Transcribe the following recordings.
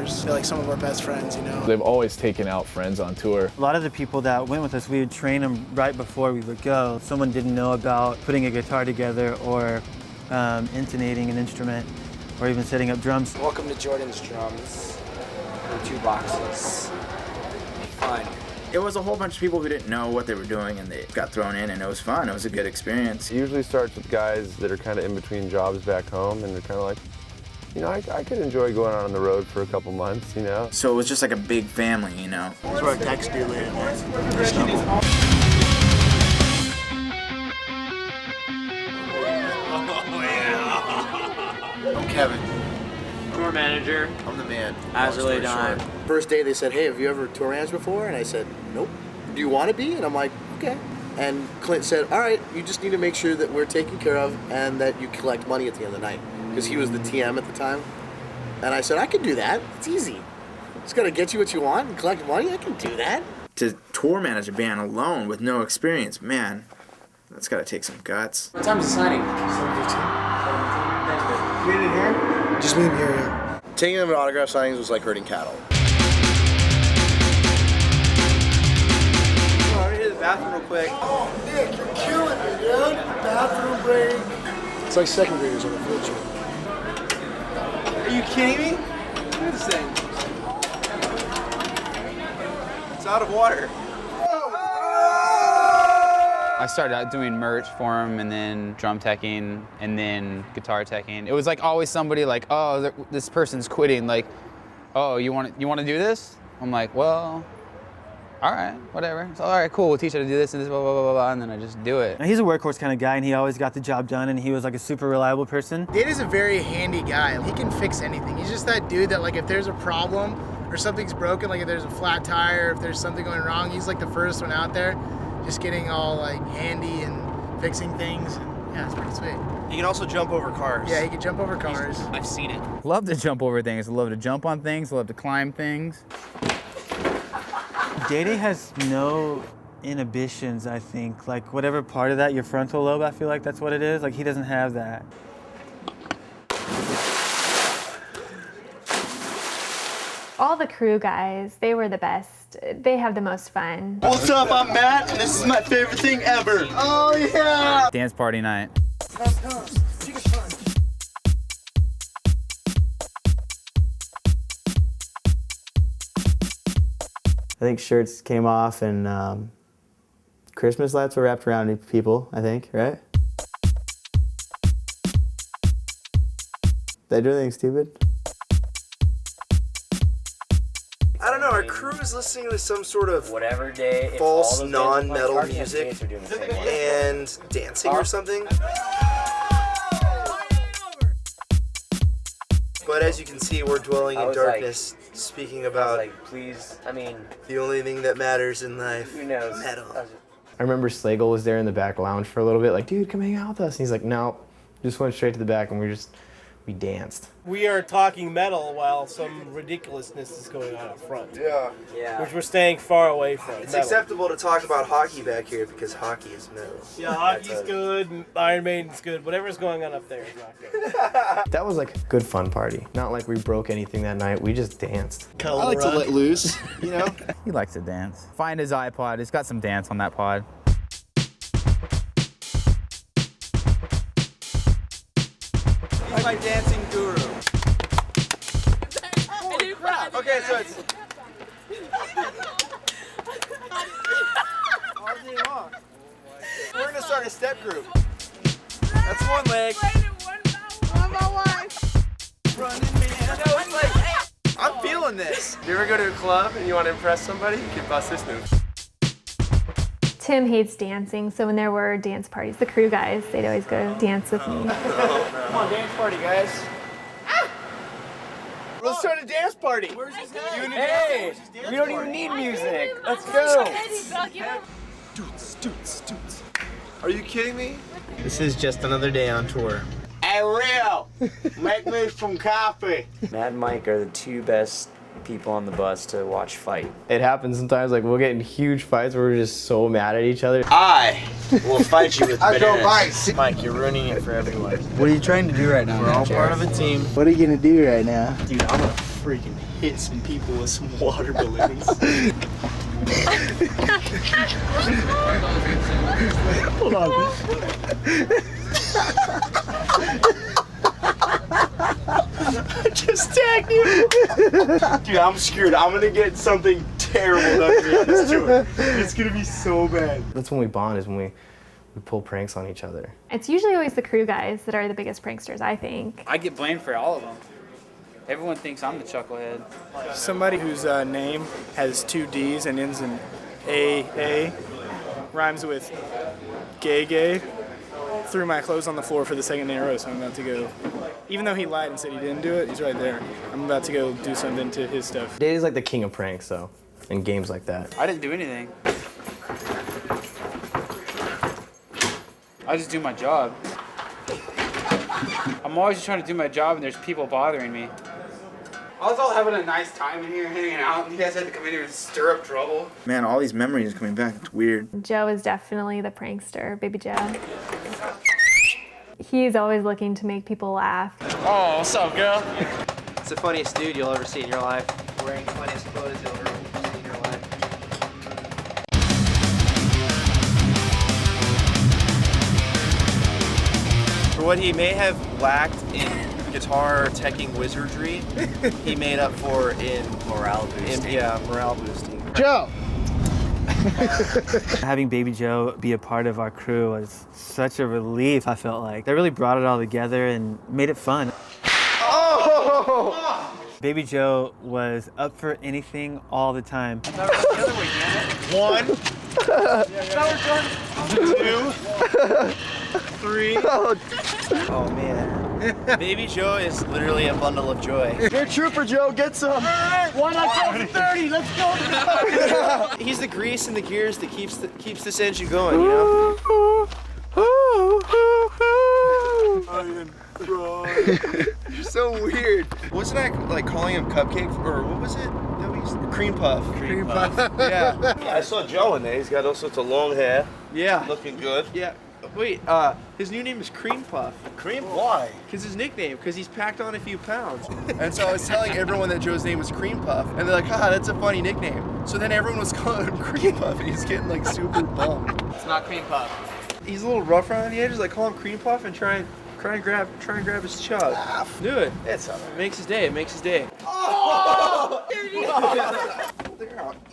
members. They're like some of our best friends, you know. They've always taken out friends on tour. A lot of the people that went with us, we would train them right before we would go. Someone didn't know about putting a guitar together or intonating an instrument or even setting up drums. Welcome to Jordan's Drums. We're 2 boxes. Fun. It was a whole bunch of people who didn't know what they were doing, and they got thrown in, and it was fun. It was a good experience. It usually starts with guys that are kind of in between jobs back home, and they're kind of like, you know, I could enjoy going out on the road for a couple months, you know? So it was just like a big family, you know? That's where I text you later. I'm Kevin. Tour manager. I'm the man. As related on. First day they said, hey, have you ever tour managed before? And I said, nope. Do you want to be? And I'm like, okay. And Clint said, all right, you just need to make sure that we're taken care of and that you collect money at the end of the night. Because he was the TM at the time. And I said, I can do that. It's easy. Just got to get you what you want and collect money. I can do that. To tour manage a band alone with no experience, man, that's got to take some guts. What time's the signing? 7:15. Meet in here? Just meet in here, yeah. Taking them to autograph signings was like herding cattle. Oh, I'm gonna hit the bathroom real quick. Oh, Nick, you're killing me, dude. Bathroom break. It's like second graders on a field trip. Are you kidding me? Look at this thing. It's out of water. I started out doing merch for him, and then drum teching, and then guitar teching. It was like always somebody like, oh, this person's quitting. Like, oh, you want to do this? I'm like, well, all right, whatever. So, all right, cool. We'll teach you how to do this and this, blah, blah, blah, blah, blah, and then I just do it. Now, he's a workhorse kind of guy, and he always got the job done, and he was like a super reliable person. Dade is a very handy guy. He can fix anything. He's just that dude that, like, if there's a problem or something's broken, like if there's a flat tire, if there's something going wrong, he's like the first one out there, just getting all like handy and fixing things. And, yeah, it's pretty sweet. He can also jump over cars. Yeah, he can jump over cars. I've seen it. Love to jump over things. Love to jump on things. Love to climb things. Dade has no inhibitions, I think. Like, whatever part of that, your frontal lobe, I feel like that's what it is. Like, he doesn't have that. All the crew guys, they were the best. They have the most fun. What's up, I'm Matt, and this is my favorite thing ever. Oh, yeah! Dance party night. I think shirts came off and Christmas lights were wrapped around people, I think, right? Did I do anything stupid? I don't know, our crew is listening to some sort of Whatever day. false non-metal music and dancing or something. But as you can see, we're dwelling in darkness, speaking about please, I mean, the only thing that matters in life, who knows? metal. I remember Slagle was there in the back lounge for a little bit, like, dude, come hang out with us. And he's like, no, just went straight to the back and we danced. We are talking metal while some ridiculousness is going on up front. Yeah. Which we're staying far away from. It's metal. acceptable to talk about hockey back here because hockey is metal. Yeah, hockey's good, Iron Maiden's good, whatever's going on up there is not good. That was like a good fun party. Not like we broke anything that night, we just danced. I like to let loose, you know? He likes to dance. Find his iPod. It's got some dance on that pod. He's my dancing guru. Okay, so it's. We're gonna start a step group. That's one leg. One by one. Running man. No, it's like, I'm feeling this. You ever go to a club and you want to impress somebody? You can bust this move. Tim hates dancing, so when there were dance parties, the crew guys, they'd always go dance with me. Come on, dance party, guys. Let's start a dance party. Hey, we don't even need music. Let's go. Dudes. Are you kidding me? This is just another day on tour. Hey, Rio, make me some coffee. Matt and Mike are the 2 best people on the bus to watch fight. It happens sometimes, like we'll get in huge fights where we're just so mad at each other. I will fight you with I don't bananas. bite. Mike, you're ruining it for everyone. What are you trying to do right now? We're all part of a team. What are you gonna do right now? Dude, I'm gonna freaking hit some people with some water balloons. Hold on. I just tagged you. Dude, I'm screwed. I'm gonna get something terrible done to me on this tour. It's gonna be so bad. That's when we bond, is when we pull pranks on each other. It's usually always the crew guys that are the biggest pranksters, I think. I get blamed for all of them. Everyone thinks I'm the chucklehead. Somebody whose name has 2 D's and ends in A, rhymes with gay, threw my clothes on the floor for the second in a row, so I'm about to go. Even though he lied and said he didn't do it, he's right there. I'm about to go do something to his stuff. Dave is like the king of pranks, though, in games like that. I didn't do anything. I just do my job. I'm always just trying to do my job and there's people bothering me. I was all having a nice time in here hanging out and you guys had to come in here and stir up trouble. Man, all these memories coming back. It's weird. Joe is definitely the prankster, Baby Joe. He's always looking to make people laugh. Oh, what's up, girl? It's the funniest dude you'll ever see in your life. Wearing the funniest clothes you'll ever see in your life. For what he may have lacked in guitar teching wizardry, he made up for in morale boosting. Morale boosting. Joe! Having Baby Joe be a part of our crew was such a relief, I felt like. They really brought it all together and made it fun. Oh! Baby Joe was up for anything all the time. 1, 2, 3. Oh man. Baby Joe is literally a bundle of joy. You're a trooper, Joe. Get some. All right. 1 on 30. Let's go. He's the grease and the gears that keeps this engine going, you know? You're so weird. Wasn't I like calling him Cupcake or what was it? That we used to, Cream Puff. Cream Puff. Yeah. I saw Joe in there. He's got all sorts of long hair. Yeah. Looking good. Yeah. Wait, his new name is Cream Puff. Cream? Why? Because his nickname, because he's packed on a few pounds. And so I was telling everyone that Joe's name was Cream Puff, and they're like, "Ah, that's a funny nickname." So then everyone was calling him Cream Puff, and he's getting like super bummed. It's not Cream Puff. He's a little rough around the edges. Like call him Cream Puff and try and grab his chub. Do it. It's alright. It makes his day. It makes his day. Oh!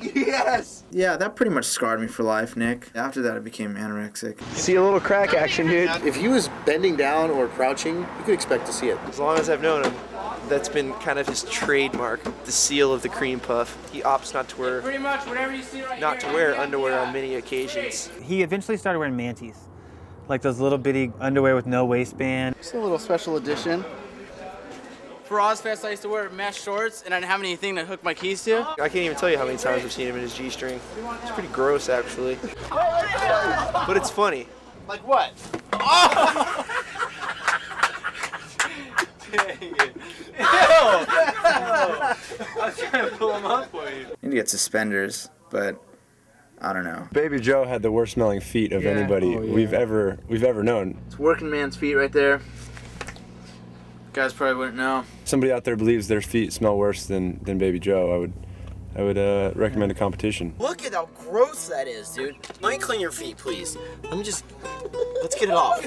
Yes. Yeah, that pretty much scarred me for life, Nick. After that, I became anorexic. See a little crack action, dude. If he was bending down or crouching, you could expect to see it. As long as I've known him, that's been kind of his trademark, the seal of the Cream Puff. He opts not to wear, Pretty much whatever you see right not to wear underwear on many occasions. He eventually started wearing manties, like those little bitty underwear with no waistband. It's a little special edition. For Ozfest, I used to wear mesh shorts, and I didn't have anything to hook my keys to. I can't even tell you how many times I've seen him in his G-string. It's pretty gross, actually. But it's funny. Like what? Dang it. I was trying to pull him up for you. I need to get suspenders, but I don't know. Baby Joe had the worst smelling feet of anybody we've ever known. It's working man's feet right there. Guys probably wouldn't know. Somebody out there believes their feet smell worse than Baby Joe. I would recommend a competition. Look at how gross that is, dude. Let me clean your feet, please. Let's get it off.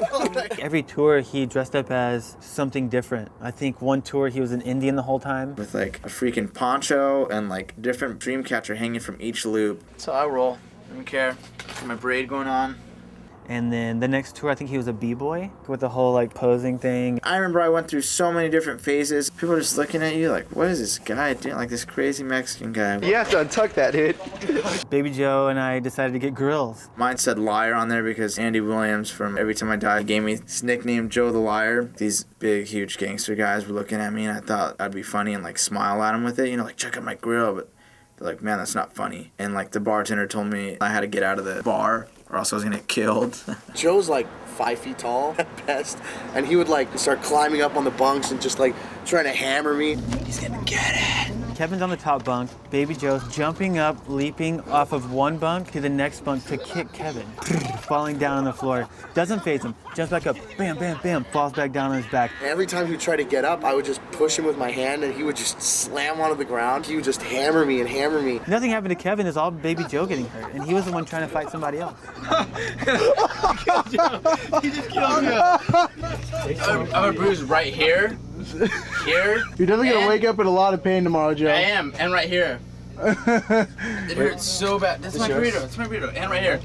Every tour he dressed up as something different. I think one tour he was an Indian the whole time. With like a freaking poncho and like different dream catcher hanging from each loop. That's how I roll. I don't care. Got my braid going on. And then the next tour, I think he was a b-boy with the whole like posing thing. I remember I went through so many different phases. People are just looking at you like, what is this guy doing? Like this crazy Mexican guy. You have to untuck that, dude. Baby Joe and I decided to get grills. Mine said liar on there because Andy Williams from Every Time I Die gave me his nickname, Joe the Liar. These big, huge gangster guys were looking at me and I thought I'd be funny and like smile at them with it, you know, like check out my grill. But they're like, man, that's not funny. And like the bartender told me I had to get out of the bar or else I was gonna get killed. Joe's like 5 feet tall at best, and he would like start climbing up on the bunks and just like trying to hammer me. He's gonna get it. Kevin's on the top bunk. Baby Joe's jumping up, leaping off of one bunk to the next bunk to kick Kevin. Falling down on the floor. Doesn't faze him. Jumps back up. Bam, bam, bam. Falls back down on his back. Every time he would try to get up, I would just push him with my hand and he would just slam onto the ground. He would just hammer me and hammer me. Nothing happened to Kevin. It's all Baby Joe getting hurt. And he was the one trying to fight somebody else. He just killed me. I'm a bruise right here. Here. You're definitely gonna wake up in a lot of pain tomorrow, Joe. I am, and right here. It hurts so bad. This is my burrito. It's my burrito, and right here.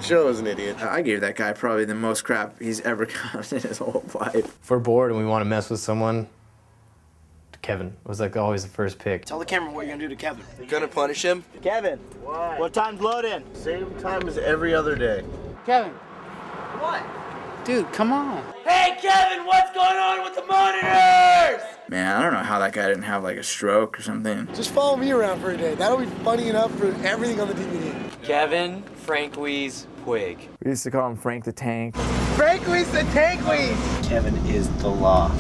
Joe is an idiot. I gave that guy probably the most crap he's ever gotten in his whole life. If we're bored and we want to mess with someone, Kevin was like always the first pick. Tell the camera what you're gonna do to Kevin. You're gonna punish him? Kevin, what time's load-in? Same time as every other day. Kevin. What? Dude, come on. Hey, Kevin, what's going on with the monitors? Man, I don't know how that guy didn't have like a stroke or something. Just follow me around for a day. That'll be funny enough for everything on the DVD. Kevin Frankwees Puig. We used to call him Frank the Tank. Frankwees the Tankwees! Kevin is the law.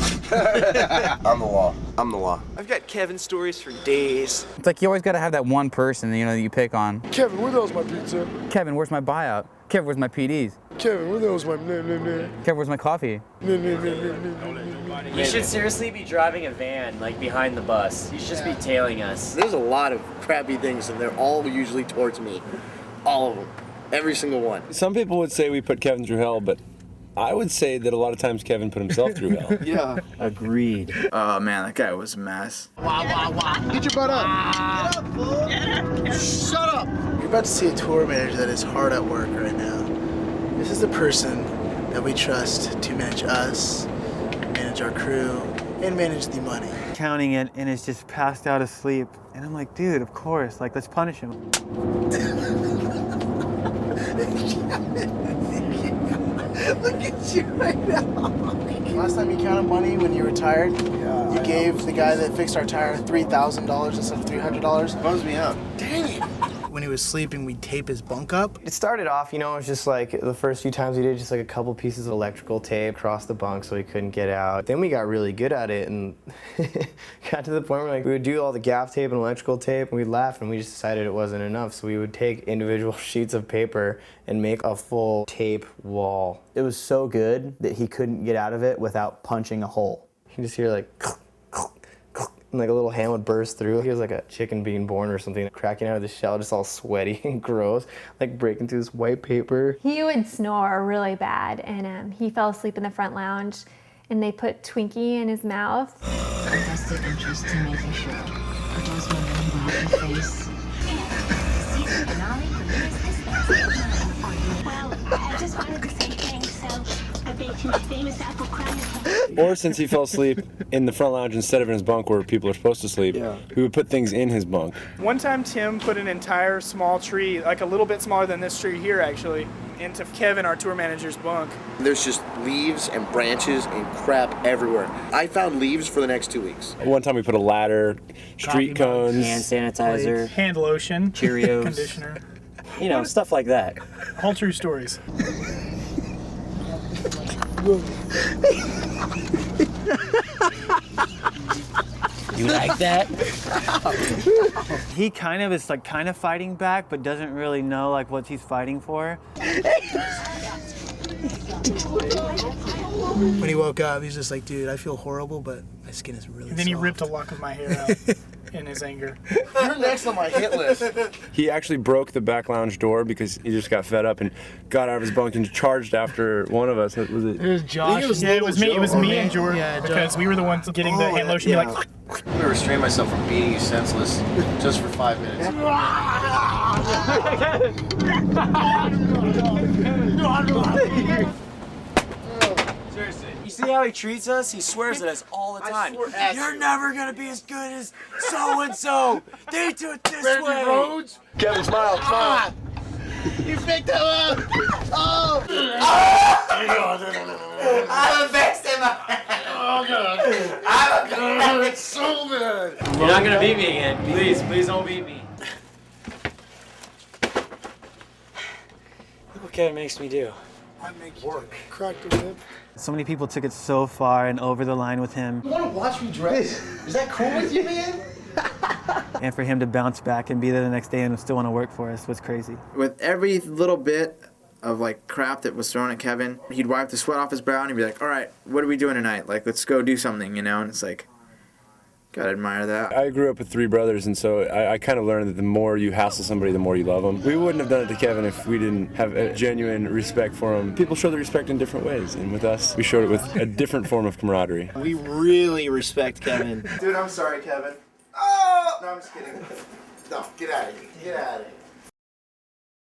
I'm the law. I'm the law. I've got Kevin stories for days. It's like you always got to have that one person, you know, that you pick on. Kevin, where the hell's my pizza? Kevin, where's my buyout? Kevin, where's my PDs? Kevin, where the hell's my Kevin, where's my coffee? You should seriously be driving a van, like behind the bus. You should just be tailing us. There's a lot of crappy things and they're all usually towards me. All of them. Every single one. Some people would say we put Kevin through hell, but I would say that a lot of times Kevin put himself through hell. Yeah. Agreed. Oh man, that guy was a mess. Get your butt up. Get up, fool. Shut up. You're about to see a tour manager that is hard at work right now. This is the person that we trust to manage us, manage our crew, and manage the money. Counting it and is just passed out asleep. And I'm like, dude, of course. Like, let's punish him. Look at you right now. Last time you counted money when you retired, you gave the guy that fixed our tire $3,000 instead of $300. Bums me out. Dang it. When he was sleeping, we'd tape his bunk up. It started off, you know, it was just like the first few times we did just like a couple pieces of electrical tape across the bunk so he couldn't get out. Then we got really good at it and got to the point where like we would do all the gaff tape and electrical tape and we'd laugh and we just decided it wasn't enough. So we would take individual sheets of paper and make a full tape wall. It was so good that he couldn't get out of it without punching a hole. You can just hear like and like a little hand would burst through. He was like a chicken being born or something, cracking out of the shell, just all sweaty and gross, like breaking through this white paper. He would snore really bad, and he fell asleep in the front lounge, and they put Twinkie in his mouth. Vested interest in making sure. For those wondering why the face. Season finale premieres this Well, I just wanted to say thanks, so I baked you my famous apple crumb. Or since he fell asleep in the front lounge instead of in his bunk where people are supposed to sleep, we would put things in his bunk. One time Tim put an entire small tree, like a little bit smaller than this tree here actually, into Kevin, our tour manager's bunk. There's just leaves and branches and crap everywhere. I found leaves for the next 2 weeks. One time we put a ladder, street cones, hand sanitizer, hand lotion, Cheerios, conditioner. You know, stuff like that. All true stories. You like that? He kind of is like kind of fighting back, but doesn't really know like what he's fighting for. When he woke up, he's just like, dude, I feel horrible, but my skin is really And then he soft. ripped a lock of my hair out in his anger. You're next on my hit list. He actually broke the back lounge door because he just got fed up and got out of his bunk and charged after one of us. Was it? It was Josh. Yeah, it was me. It was me and Jordan because we were the ones getting the hand lotion. yeah. Like, I'm gonna restrain myself from beating you senseless just for 5 minutes. Seriously. You see how he treats us? He swears at us all the time. You're never gonna be as good as so-and-so. They do it this way. Rhodes? Kevin, smile, smile. You picked him up! Oh! I'm the best in my Oh, God. I'm It's so good! You're not gonna beat me again. Please don't beat me. Look what Kevin makes me do. Work. Cracked the whip. So many people took it so far and over the line with him. You want to watch me dress? Is that cool with you, man? And for him to bounce back and be there the next day and still want to work for us was crazy. With every little bit of like crap that was thrown at Kevin, he'd wipe the sweat off his brow and he'd be like, all right, what are we doing tonight? Like, let's go do something, you know? And it's like, gotta admire that. I grew up with 3 brothers, and so I kind of learned that the more you hassle somebody, the more you love them. We wouldn't have done it to Kevin if we didn't have a genuine respect for him. People show the respect in different ways, and with us, we showed it with a different form of camaraderie. We really respect Kevin. Dude, I'm sorry, Kevin. Oh! No, I'm just kidding. No, get out of here. Get out of here.